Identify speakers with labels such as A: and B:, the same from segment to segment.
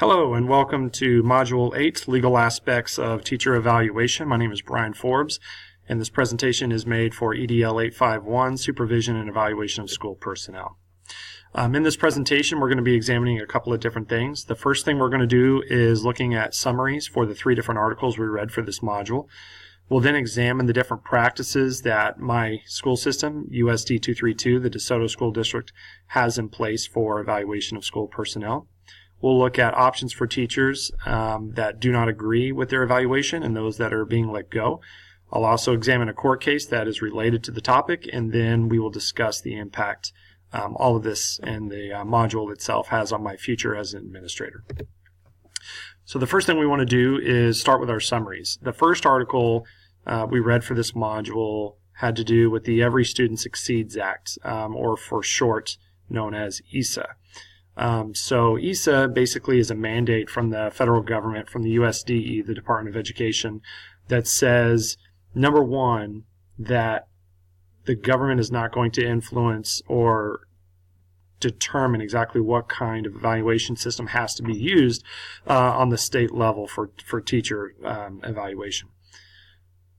A: Hello and welcome to Module 8, Legal Aspects of Teacher Evaluation. My name is Brian Forbes, and this presentation is made for EDL 851, Supervision and Evaluation of School Personnel. In this presentation, we're going to be examining a couple of different things. The first thing we're going to do is looking at summaries for the three different articles we read for this module. We'll then examine the different practices that my school system, USD 232, the DeSoto School District, has in place for evaluation of school personnel. We'll look at options for teachers that do not agree with their evaluation and those that are being let go. I'll also examine a court case that is related to the topic, and then we will discuss the impact all of this and the module itself has on my future as an administrator. So the first thing we want to do is start with our summaries. The first article we read for this module had to do with the Every Student Succeeds Act, or for short known as ESA. So ESA basically is a mandate from the federal government, from the USD, the Department of Education, that says, number one, that the government is not going to influence or determine exactly what kind of evaluation system has to be used on the state level for teacher evaluation.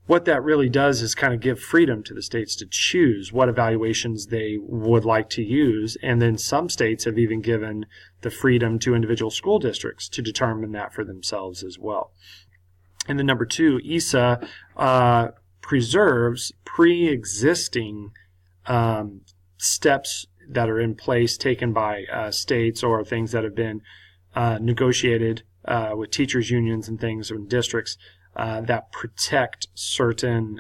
A: What that really does is kind of give freedom to the states to choose what evaluations they would like to use, and then some states have even given the freedom to individual school districts to determine that for themselves as well. And then number two, ESA preserves pre-existing steps that are in place taken by states or things that have been negotiated with teachers' unions and things in districts that protect certain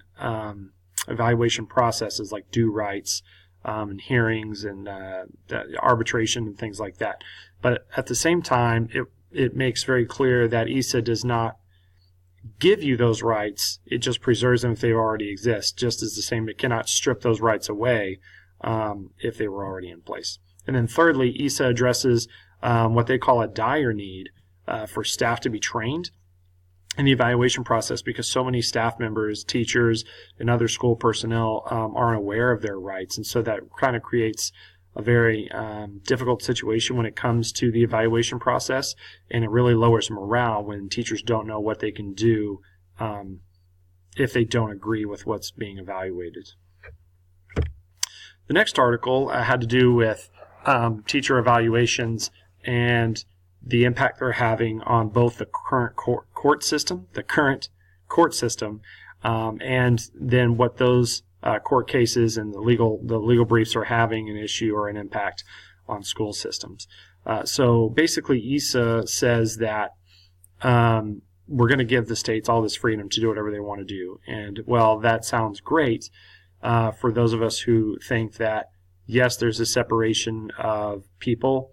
A: evaluation processes like due rights and hearings and arbitration and things like that. But at the same time, it makes very clear that ESA does not give you those rights. It just preserves them if they already exist, just as the same. It cannot strip those rights away if they were already in place. And then thirdly, ESA addresses what they call a dire need for staff to be trained in the evaluation process, because so many staff members, teachers, and other school personnel aren't aware of their rights. And so that kind of creates a very difficult situation when it comes to the evaluation process, and it really lowers morale when teachers don't know what they can do if they don't agree with what's being evaluated. The next article had to do with teacher evaluations and the impact they're having on both the current court system, and then what those court cases and the legal briefs are having an issue or an impact on school systems. So basically, ESA says that we're going to give the states all this freedom to do whatever they want to do. And, well, that sounds great for those of us who think that, yes, there's a separation of people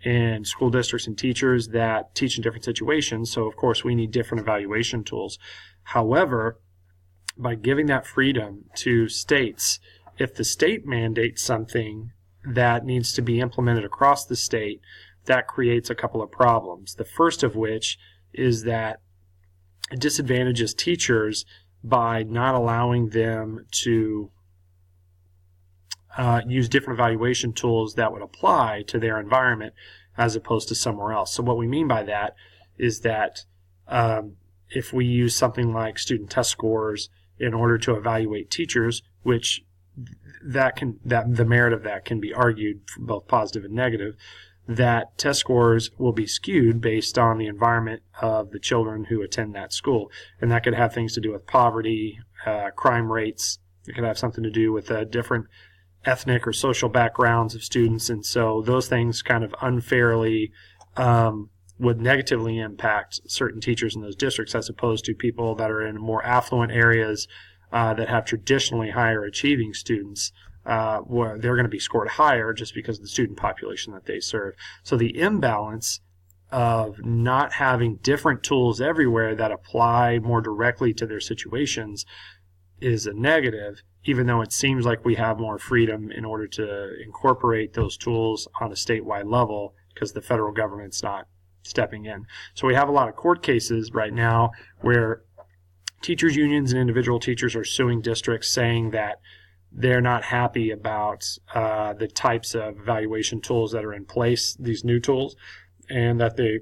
A: in school districts and teachers that teach in different situations. So, of course, we need different evaluation tools. However, by giving that freedom to states, if the state mandates something that needs to be implemented across the state, that creates a couple of problems. The first of which is that it disadvantages teachers by not allowing them to use different evaluation tools that would apply to their environment as opposed to somewhere else. So what we mean by that is that if we use something like student test scores in order to evaluate teachers, which the merit of that can be argued for both positive and negative, that test scores will be skewed based on the environment of the children who attend that school. And that could have things to do with poverty, crime rates. It could have something to do with different ethnic or social backgrounds of students, and so those things kind of unfairly would negatively impact certain teachers in those districts as opposed to people that are in more affluent areas that have traditionally higher achieving students where they're going to be scored higher just because of the student population that they serve. So the imbalance of not having different tools everywhere that apply more directly to their situations is a negative, even though it seems like we have more freedom in order to incorporate those tools on a statewide level because the federal government's not stepping in. So we have a lot of court cases right now where teachers' unions and individual teachers are suing districts saying that they're not happy about the types of evaluation tools that are in place, these new tools, and that they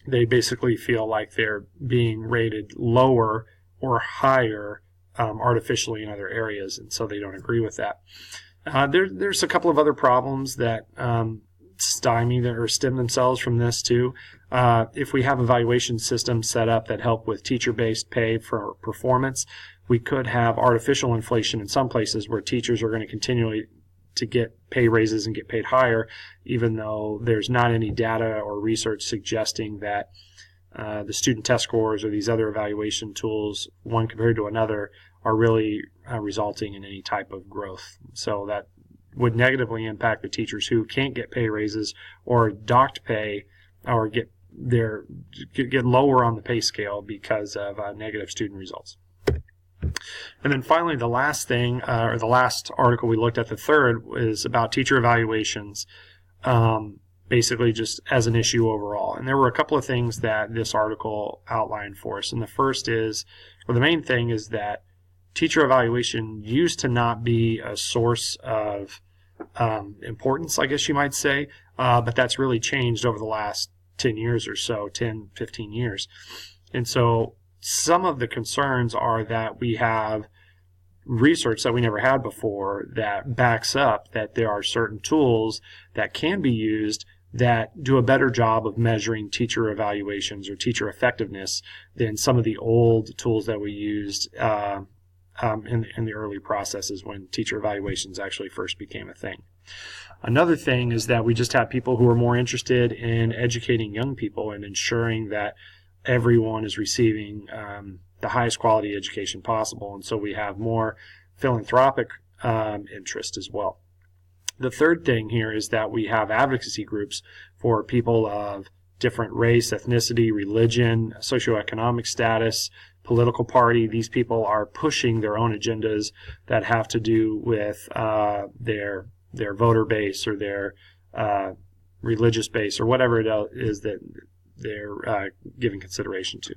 A: they basically feel like they're being rated lower or higher artificially in other areas, and so they don't agree with that. There's a couple of other problems that stymie or stem themselves from this too. If we have evaluation systems set up that help with teacher-based pay for performance, we could have artificial inflation in some places where teachers are going to continually to get pay raises and get paid higher, even though there's not any data or research suggesting that the student test scores or these other evaluation tools, one compared to another, are really resulting in any type of growth. So that would negatively impact the teachers who can't get pay raises or docked pay or get lower on the pay scale because of negative student results. And then finally, the last thing, or the last article we looked at, the third, is about teacher evaluations, basically just as an issue overall. And there were a couple of things that this article outlined for us. And the first is, or the main thing is that teacher evaluation used to not be a source of importance, I guess you might say, but that's really changed over the last 10 years or so, 10, 15 years. And so some of the concerns are that we have research that we never had before that backs up that there are certain tools that can be used that do a better job of measuring teacher evaluations or teacher effectiveness than some of the old tools that we used in the early processes when teacher evaluations actually first became a thing. Another thing is that we just have people who are more interested in educating young people and ensuring that everyone is receiving the highest quality education possible, and so we have more philanthropic interest as well. The third thing here is that we have advocacy groups for people of different race, ethnicity, religion, socioeconomic status, political party. These people are pushing their own agendas that have to do with their voter base or their religious base or whatever it is that they're giving consideration to.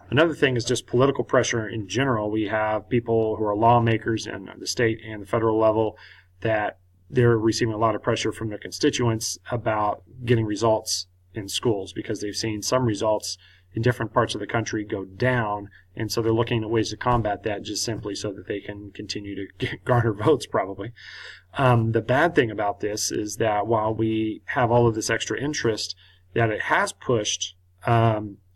A: Another thing is just political pressure in general. We have people who are lawmakers in the state and the federal level that they're receiving a lot of pressure from their constituents about getting results in schools because they've seen some results in different parts of the country go down, and so they're looking at ways to combat that just simply so that they can continue to garner votes probably. The bad thing about this is that while we have all of this extra interest, that it has pushed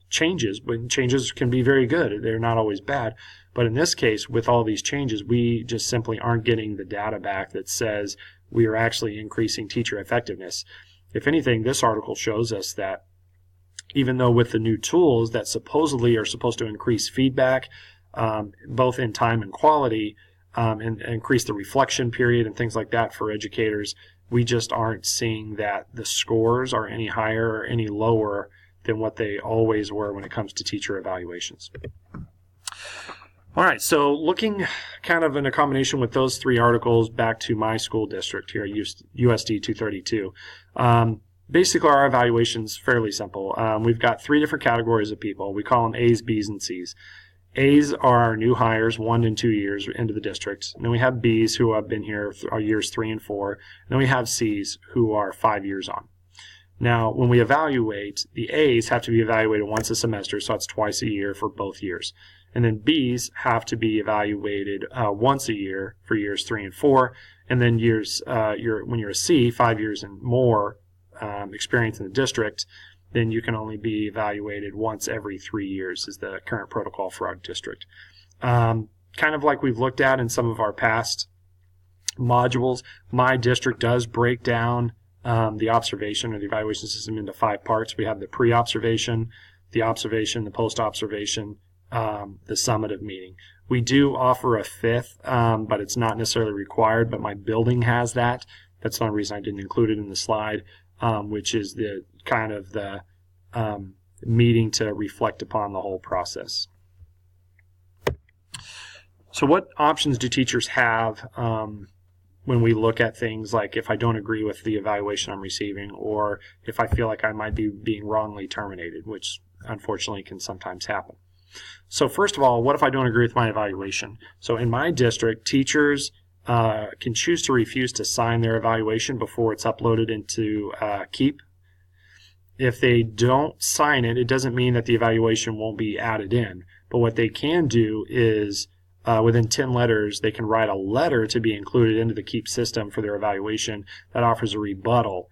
A: changes, but changes can be very good. They're not always bad. But in this case, with all these changes, we just simply aren't getting the data back that says we are actually increasing teacher effectiveness. If anything, this article shows us that even though with the new tools that supposedly are supposed to increase feedback, both in time and quality, and increase the reflection period and things like that for educators, we just aren't seeing that the scores are any higher or any lower than what they always were when it comes to teacher evaluations. All right, so looking kind of in a combination with those three articles back to my school district here, USD 232. Basically, our evaluation's fairly simple. We've got three different categories of people. We call them A's, B's, and C's. A's are our new hires 1 and 2 years into the district. And then we have B's who have been here years 3 and 4. And then we have C's who are 5 years on. Now, when we evaluate, the A's have to be evaluated once a semester, so that's twice a year for both years. And then B's have to be evaluated once a year for years 3 and 4. And then when you're a C, 5 years and more experience in the district, then you can only be evaluated once every 3 years is the current protocol for our district. Kind of like we've looked at in some of our past modules, my district does break down the observation or the evaluation system into 5 parts. We have the pre-observation, the observation, the post-observation, the summative meeting. We do offer a 5th, but it's not necessarily required, but my building has that. That's the only reason I didn't include it in the slide, which is the kind of the meeting to reflect upon the whole process. So what options do teachers have when we look at things like if I don't agree with the evaluation I'm receiving, or if I feel like I might be being wrongly terminated, which unfortunately can sometimes happen? So first of all, what if I don't agree with my evaluation? So in my district, teachers can choose to refuse to sign their evaluation before it's uploaded into Keep. if they don't sign it, it doesn't mean that the evaluation won't be added in. But what they can do is, within 10 letters, they can write a letter to be included into the KEEP system for their evaluation that offers a rebuttal.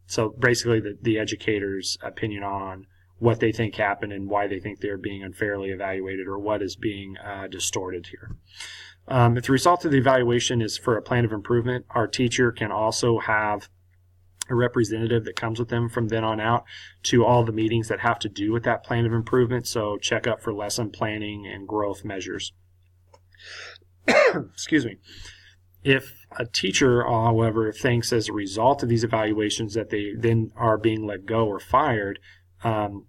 A: So basically the educator's opinion on what they think happened and why they think they're being unfairly evaluated or what is being distorted here. If the result of the evaluation is for a plan of improvement, our teacher can also have a representative that comes with them from then on out to all the meetings that have to do with that plan of improvement. So check up for lesson planning and growth measures. Excuse me. If a teacher, however, thinks as a result of these evaluations that they then are being let go or fired, and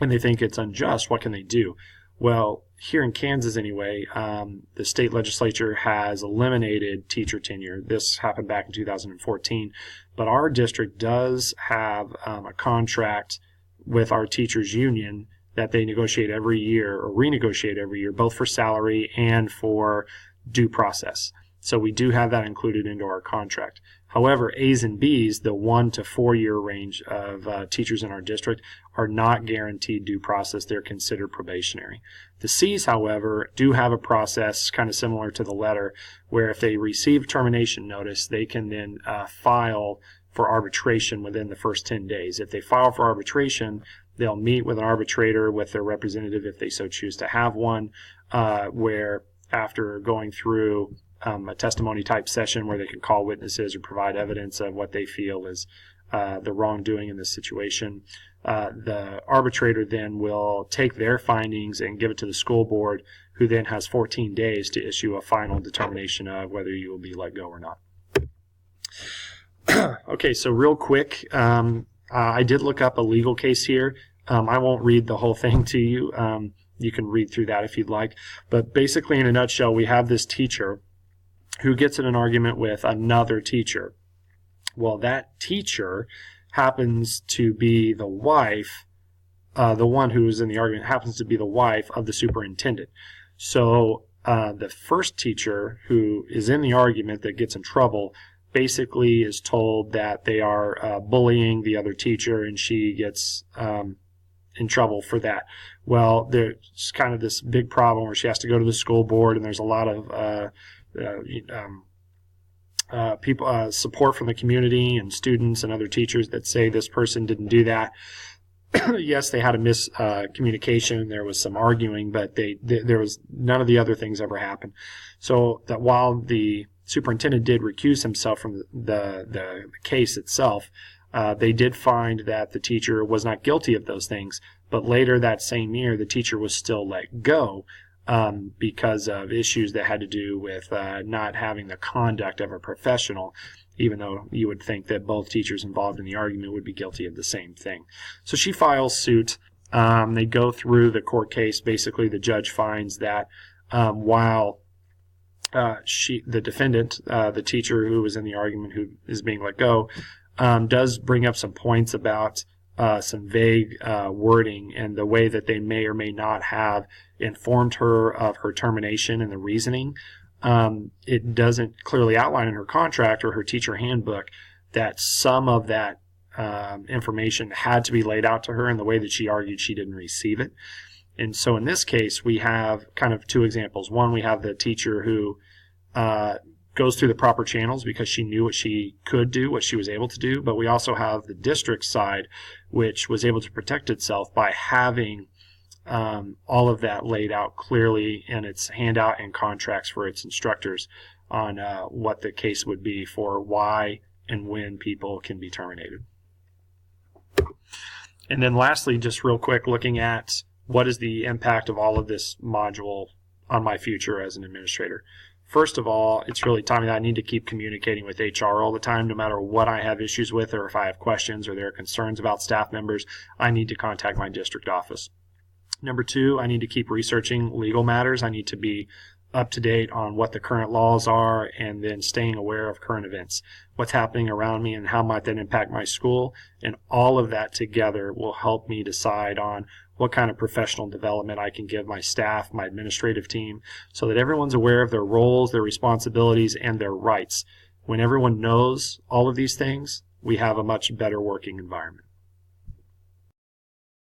A: they think it's unjust, what can they do? Well, here in Kansas anyway, the state legislature has eliminated teacher tenure. This happened back in 2014, but our district does have a contract with our teachers union that they negotiate every year or renegotiate every year, both for salary and for due process. So we do have that included into our contract. However, A's and B's, the 1 to 4 year range of teachers in our district, are not guaranteed due process. They're considered probationary. The C's, however, do have a process kind of similar to the letter where if they receive termination notice, they can then file for arbitration within the first 10 days. If they file for arbitration, they'll meet with an arbitrator with their representative if they so choose to have one, where after going through a testimony type session where they can call witnesses or provide evidence of what they feel is the wrongdoing in this situation, the arbitrator then will take their findings and give it to the school board, who then has 14 days to issue a final determination of whether you will be let go or not. Okay, so real quick, I did look up a legal case here. I won't read the whole thing to you. You can read through that if you'd like. But basically, in a nutshell, we have this teacher who gets in an argument with another teacher. Well, that teacher happens to be the wife, the one who is in the argument happens to be the wife of the superintendent. So the first teacher who is in the argument that gets in trouble basically is told that they are bullying the other teacher, and she gets in trouble for that. Well, there's kind of this big problem where she has to go to the school board, and there's a lot of people, support from the community and students and other teachers that say this person didn't do that. Yes, they had a miscommunication. There was some arguing, but there was none of the other things ever happened. So that while the superintendent did recuse himself from the case itself, they did find that the teacher was not guilty of those things. But later that same year, the teacher was still let go because of issues that had to do with not having the conduct of a professional, even though you would think that both teachers involved in the argument would be guilty of the same thing. So she files suit. They go through the court case. Basically, the judge finds that while the defendant, the teacher who was in the argument who is being let go, does bring up some points about some vague wording and the way that they may or may not have informed her of her termination and the reasoning. It doesn't clearly outline in her contract or her teacher handbook that some of that information had to be laid out to her in the way that she argued she didn't receive it. And so in this case, we have kind of two examples. One, we have the teacher who goes through the proper channels because she knew what she could do, what she was able to do. But we also have the district side, which was able to protect itself by having all of that laid out clearly in its handout and contracts for its instructors on what the case would be for why and when people can be terminated. And then lastly, just real quick, looking at what is the impact of all of this module on my future as an administrator. First of all, it's really telling me that I need to keep communicating with HR all the time, no matter what I have issues with, or if I have questions or there are concerns about staff members, I need to contact my district office. Number two, I need to keep researching legal matters. I need to be up to date on what the current laws are and then staying aware of current events, what's happening around me and how might that impact my school. And all of that together will help me decide on what kind of professional development I can give my staff, my administrative team, so that everyone's aware of their roles, their responsibilities, and their rights. When everyone knows all of these things, we have a much better working environment.